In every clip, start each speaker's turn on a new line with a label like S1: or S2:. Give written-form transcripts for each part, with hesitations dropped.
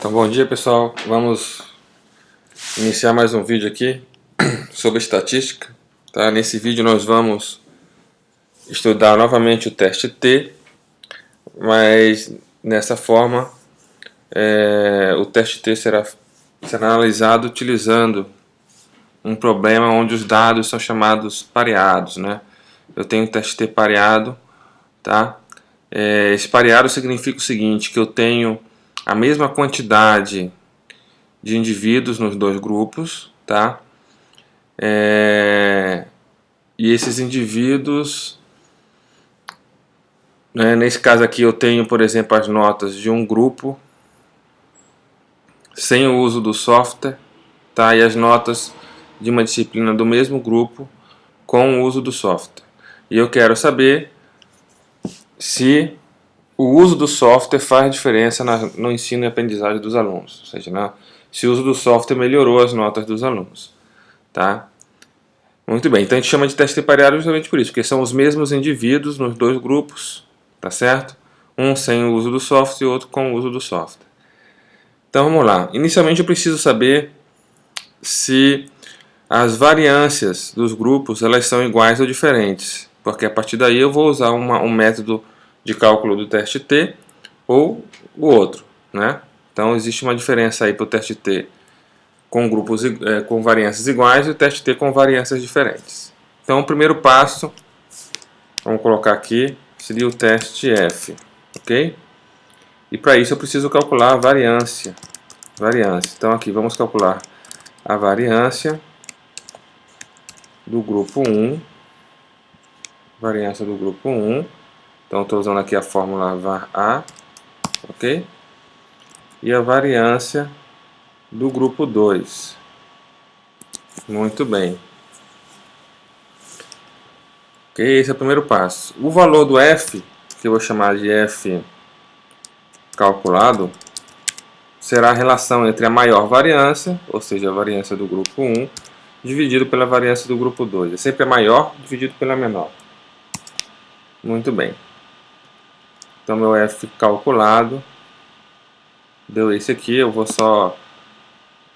S1: Então, bom dia pessoal, vamos iniciar mais um vídeo aqui sobre estatística, tá? Nesse vídeo nós vamos estudar novamente o teste T, mas nessa forma o teste T será analisado utilizando um problema onde os dados são chamados pareados, né? Eu tenho um teste T pareado, tá? Esse pareado significa o seguinte, que eu tenho a mesma quantidade de indivíduos nos dois grupos, tá? E esses indivíduos, né, nesse caso aqui eu tenho, por exemplo, as notas de um grupo sem o uso do software, tá? E as notas de uma disciplina do mesmo grupo com o uso do software. E eu quero saber se o uso do software faz diferença no ensino e aprendizagem dos alunos, ou seja, se o uso do software melhorou as notas dos alunos, tá? Muito bem, então a gente chama de teste pareado justamente por isso, porque são os mesmos indivíduos nos dois grupos, tá certo? Um sem o uso do software e outro com o uso do software. Então vamos lá, inicialmente eu preciso saber se as variâncias dos grupos elas são iguais ou diferentes, porque a partir daí eu vou usar um método de cálculo do teste T ou o outro, né? Então existe uma diferença aí para o teste T com grupos com variâncias iguais e o teste T com variâncias diferentes. Então o primeiro passo, vamos colocar aqui, seria o teste F, ok? E para isso eu preciso calcular a variância. Então aqui vamos calcular a variância do grupo 1, variância do grupo 1, então estou usando aqui a fórmula var A, ok? E a variância do grupo 2. Muito bem. Ok, esse é o primeiro passo. O valor do F, que eu vou chamar de F calculado, será a relação entre a maior variância, ou seja, a variância do grupo 1, dividido pela variância do grupo 2. É sempre a maior dividido pela menor. Muito bem. Então, meu F calculado deu esse aqui. Eu vou só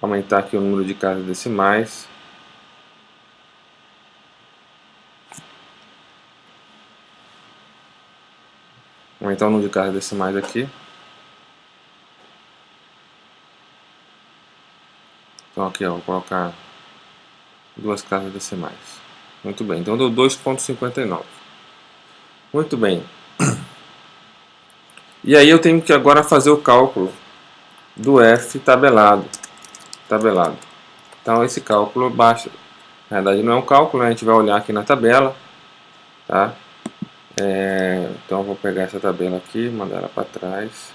S1: aumentar aqui o número de casas decimais. Aumentar o número de casas decimais aqui. Então aqui, ó, vou colocar duas casas decimais. Muito bem, então deu 2,59. Muito bem. E aí eu tenho que agora fazer o cálculo do F tabelado. Então esse cálculo basta. Na verdade não é um cálculo, né? A gente vai olhar aqui na tabela, tá? Então eu vou pegar essa tabela aqui, mandar ela para trás.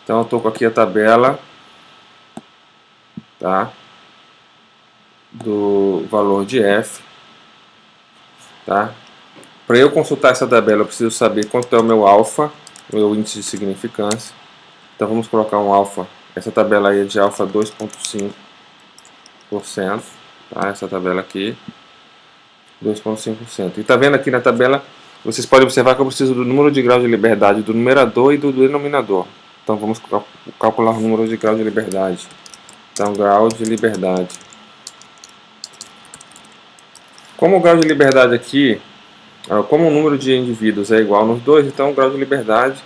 S1: Então eu estou com aqui a tabela, tá? Do valor de F, tá? Para eu consultar essa tabela eu preciso saber quanto é o meu alfa, o meu índice de significância. Então vamos colocar um alfa. Essa tabela aí é de alfa 2,5%, tá? Essa tabela aqui 2,5%. E tá vendo aqui na tabela, vocês podem observar que eu preciso do número de grau de liberdade do numerador e do denominador. Então vamos calcular o número de grau de liberdade. Então grau de liberdade. Como o grau de liberdade aqui, como o número de indivíduos é igual nos dois, então o grau de liberdade,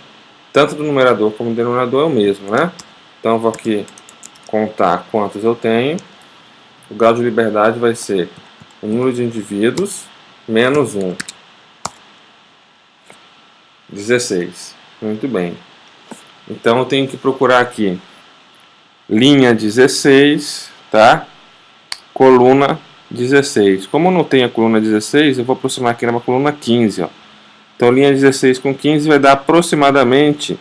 S1: tanto do numerador como do denominador, é o mesmo, né? Então eu vou aqui contar quantos eu tenho. O grau de liberdade vai ser o número de indivíduos menos 1. 16. Muito bem. Então eu tenho que procurar aqui linha 16, tá? Coluna 16. Como não tem a coluna 16, eu vou aproximar aqui na coluna 15, ó. Então linha 16 com 15 vai dar aproximadamente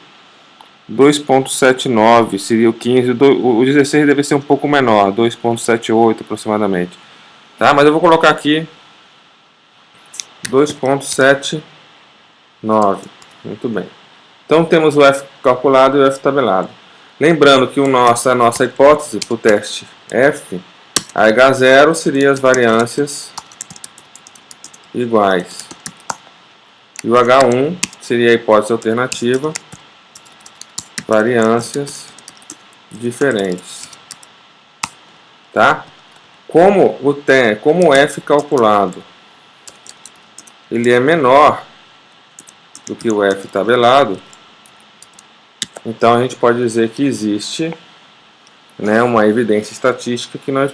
S1: 2,79, seria o 15, o 16 deve ser um pouco menor, 2,78 aproximadamente. Tá? Mas eu vou colocar aqui 2,79. Muito bem. Então temos o F calculado e o F tabelado. Lembrando que a nossa hipótese para o teste F, a H0 seria as variâncias iguais. E o H1 seria a hipótese alternativa, variâncias diferentes, tá? Como o f calculado ele é menor do que o f tabelado, então a gente pode dizer que existe, né, uma evidência estatística que nós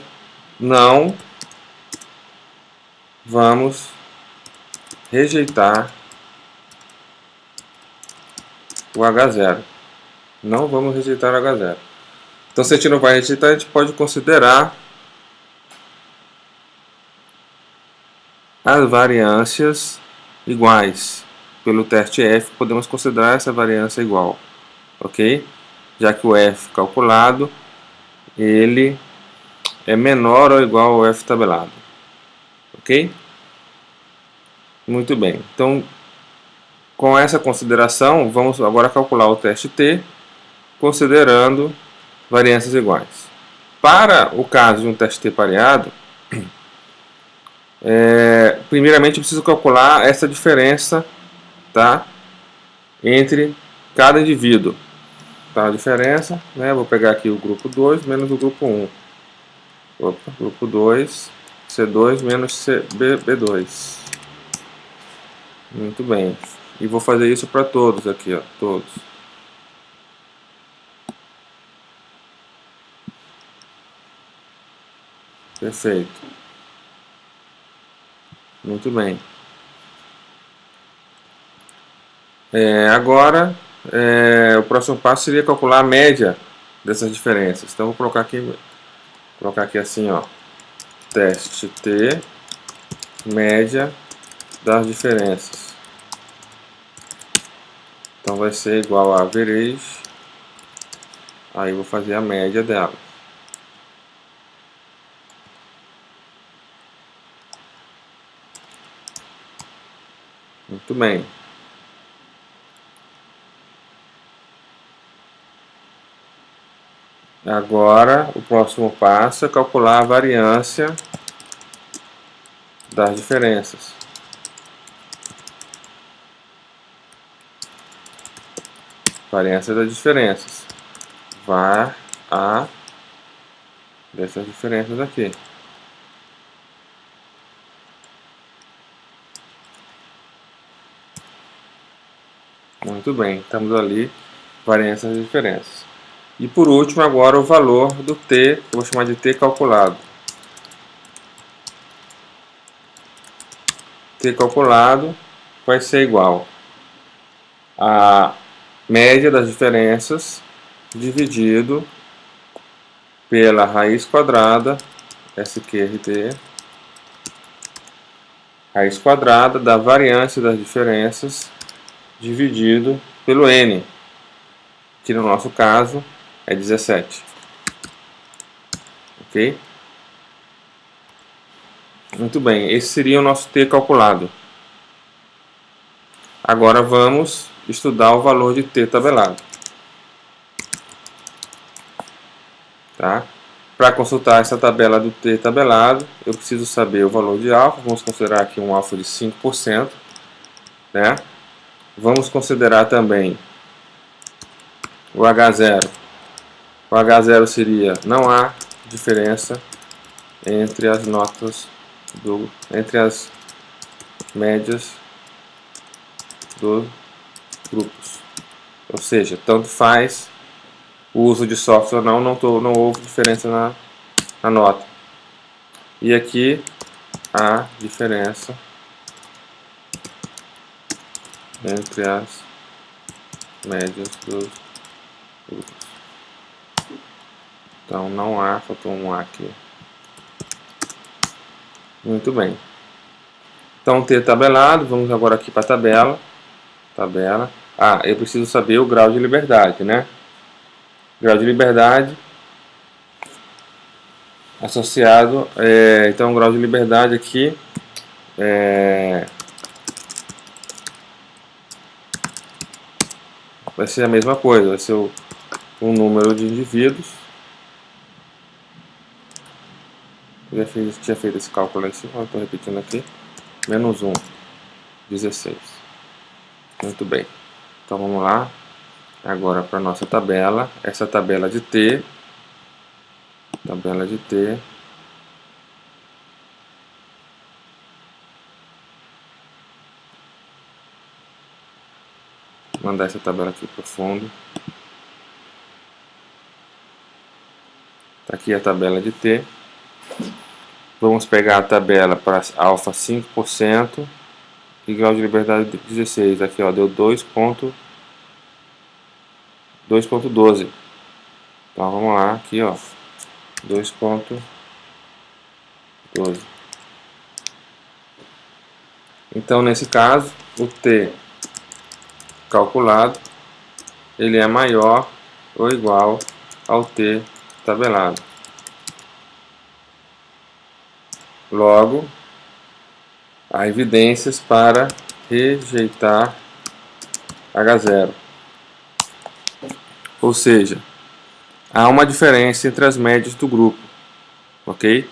S1: não vamos rejeitar o H0. Não vamos rejeitar o H0. Então, se a gente não vai rejeitar, a gente pode considerar as variâncias iguais. Pelo teste F, podemos considerar essa variância igual, ok? Já que o F calculado, ele é menor ou igual ao F tabelado, ok? Muito bem. Então, com essa consideração, vamos agora calcular o teste T, considerando variâncias iguais. Para o caso de um teste T pareado, primeiramente eu preciso calcular essa diferença, tá, entre cada indivíduo. Tá, a diferença, né, vou pegar aqui o grupo 2 menos o grupo 1. Opa, grupo 2, C2 menos B2. Muito bem. E vou fazer isso para todos aqui, ó, todos. Perfeito. Muito bem. Agora, o próximo passo seria calcular a média dessas diferenças. Então, vou colocar aqui assim, ó, teste T, média das diferenças. Então, vai ser igual a average. Aí, vou fazer a média dela. Muito bem. Agora, o próximo passo é calcular a variância das diferenças. Variância das diferenças. Var A dessas diferenças aqui. Muito bem, estamos ali, variância das diferenças. E por último, agora o valor do T, que eu vou chamar de T calculado. T calculado vai ser igual a média das diferenças dividido pela raiz quadrada, SQRT, raiz quadrada da variância das diferenças dividido pelo N, que no nosso caso é 17. Ok? Muito bem, esse seria o nosso T calculado. Agora vamos estudar o valor de T tabelado. Tá? Para consultar essa tabela do T tabelado, eu preciso saber o valor de alfa. Vamos considerar aqui um alfa de 5%. Né? Vamos considerar também o H0. O H0 seria, não há diferença entre as notas, entre as médias dos grupos. Ou seja, tanto faz o uso de software ou não houve diferença na nota. E aqui há diferença entre as médias dos grupos. Então não há, faltou um A aqui. Muito bem. Então T tabelado, vamos agora aqui para a tabela. Ah, eu preciso saber o grau de liberdade, né? Grau de liberdade associado, então o grau de liberdade aqui vai ser a mesma coisa, vai ser o número de indivíduos. Eu já tinha feito esse cálculo lá em cima, estou repetindo aqui. Menos 1, 16. Muito bem. Então vamos lá. Agora para a nossa tabela. Essa tabela de T tabela de T. Vou mandar essa tabela aqui para o fundo. Está aqui a tabela de T. Vamos pegar a tabela para alfa 5% e grau de liberdade 16. Aqui ó, deu 2.12. Então vamos lá, aqui ó, 2.12. Então nesse caso, o T calculado, ele é maior ou igual ao T tabelado. Logo, há evidências para rejeitar H0. Ou seja, há uma diferença entre as médias do grupo, ok?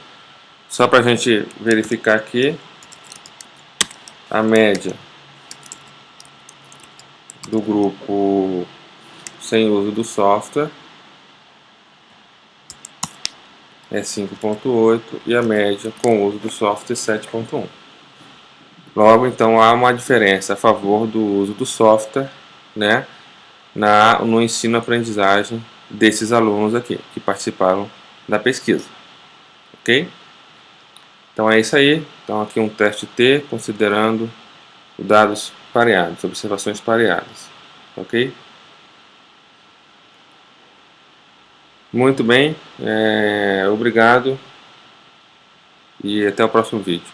S1: Só para a gente verificar aqui, a média do grupo sem uso do software é 5.8 e a média com o uso do software 7.1. Logo, então, há uma diferença a favor do uso do software, né, no ensino-aprendizagem desses alunos aqui, que participaram da pesquisa. Ok? Então é isso aí. Então aqui um teste T, considerando dados pareados, observações pareadas. Ok? Muito bem, obrigado e até o próximo vídeo.